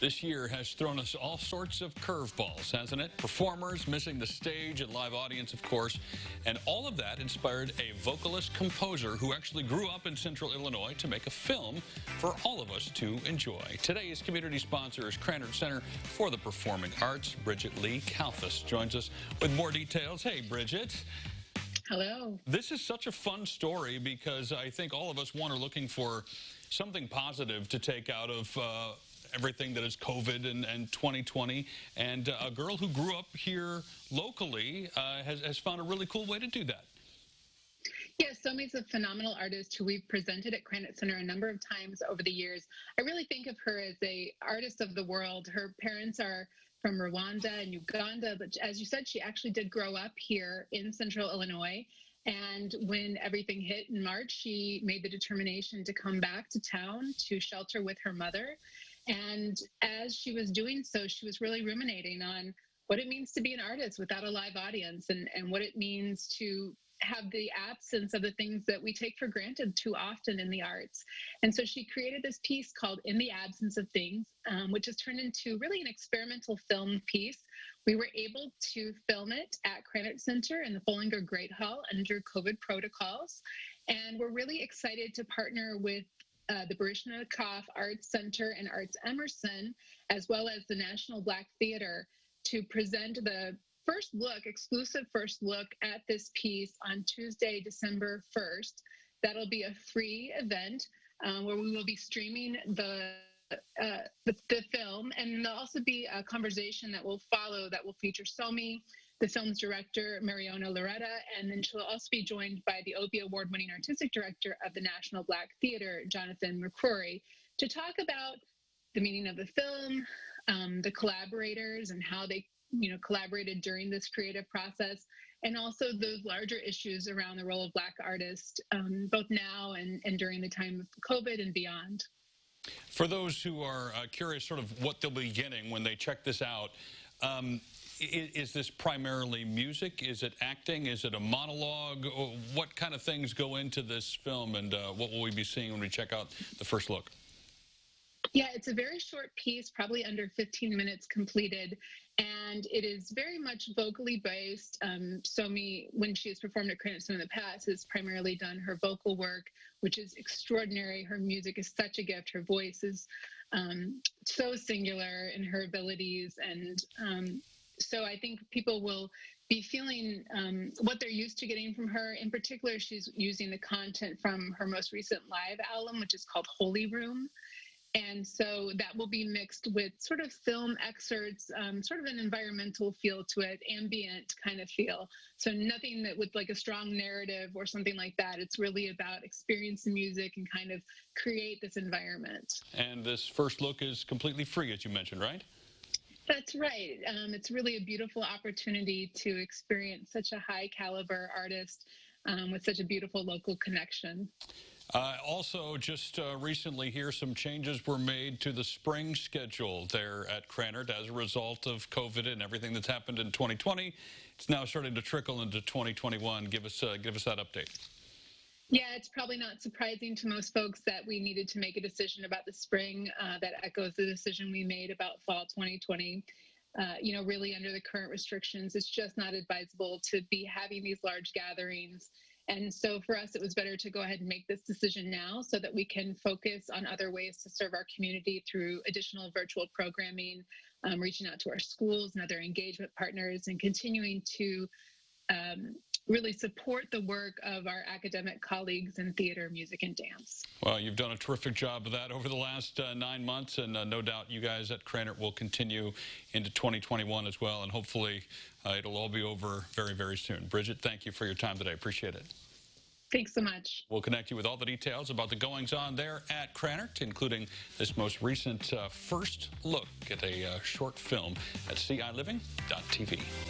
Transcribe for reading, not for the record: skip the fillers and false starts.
This year has thrown us all sorts of curveballs, hasn't it? Performers missing the stage and live audience, of course. And all of that inspired a vocalist-composer who actually grew up in Central Illinois to make a film for all of us to enjoy. Today's community sponsor is Krannert Center for the Performing Arts. Bridget Lee Kalfas joins us with more details. Hey, Bridget. Hello. This is such a fun story because I think all of us are looking for something positive to take out of everything that is COVID and 2020. And a girl who grew up here locally has found a really cool way to do that. Yes, Somi's a phenomenal artist who we've presented at Krannert Center a number of times over the years. I really think of her as an artist of the world. Her parents are from Rwanda and Uganda, but as you said, she actually did grow up here in Central Illinois. And when everything hit in March, she made the determination to come back to town to shelter with her mother. And as she was doing so, she was really ruminating on what it means to be an artist without a live audience and what it means to have the absence of the things that we take for granted too often in the arts. And so she created this piece called In the Absence of Things, which has turned into really an experimental film piece. We were able to film it at Krannert Center in the Follinger Great Hall under COVID protocols. And we're really excited to partner with the Baryshnikov Arts Center and Arts Emerson, as well as the National Black Theater, to present the exclusive first look at this piece on Tuesday, December 1st. That'll be a free event where we will be streaming the film, and there'll also be a conversation that will follow that will feature Somi, the film's director, Mariona Loretta, and then she'll also be joined by the Obie Award-winning artistic director of the National Black Theater, Jonathan McCrory, to talk about the meaning of the film, the collaborators and how they collaborated during this creative process, and also those larger issues around the role of Black artists, both now and during the time of COVID and beyond. For those who are curious sort of what they'll be getting when they check this out, is this primarily music? Is it acting? Is it a monologue? What kind of things go into this film, and what will we be seeing when we check out the first look? Yeah, it's a very short piece, probably under 15 minutes completed, and it is very much vocally based. Somi, when she has performed at Krannert Center in the past, has primarily done her vocal work, which is extraordinary. Her music is such a gift. Her voice is so singular in her abilities, and so I think people will be feeling what they're used to getting from her. In particular, she's using the content from her most recent live album, which is called Holy Room. And so that will be mixed with sort of film excerpts, sort of an environmental feel to it, ambient kind of feel. So nothing that with like a strong narrative or something like that. It's really about experience the music and kind of create this environment. And this first look is completely free, as you mentioned, right? That's right. It's really a beautiful opportunity to experience such a high caliber artist with such a beautiful local connection. Also, just recently here, some changes were made to the spring schedule there at Krannert as a result of COVID and everything that's happened in 2020. It's now starting to trickle into 2021. Give us that update. Yeah, it's probably not surprising to most folks that we needed to make a decision about the spring that echoes the decision we made about fall 2020. Really under the current restrictions, it's just not advisable to be having these large gatherings. And so for us, it was better to go ahead and make this decision now so that we can focus on other ways to serve our community through additional virtual programming, reaching out to our schools and other engagement partners, and continuing to really support the work of our academic colleagues in theater, music, and dance. Well, you've done a terrific job of that over the last 9 months, and no doubt you guys at Krannert will continue into 2021 as well, and hopefully it'll all be over very, very soon. Bridget, thank you for your time today. Appreciate it. Thanks so much. We'll connect you with all the details about the goings-on there at Krannert, including this most recent first look at a short film at CILiving.tv.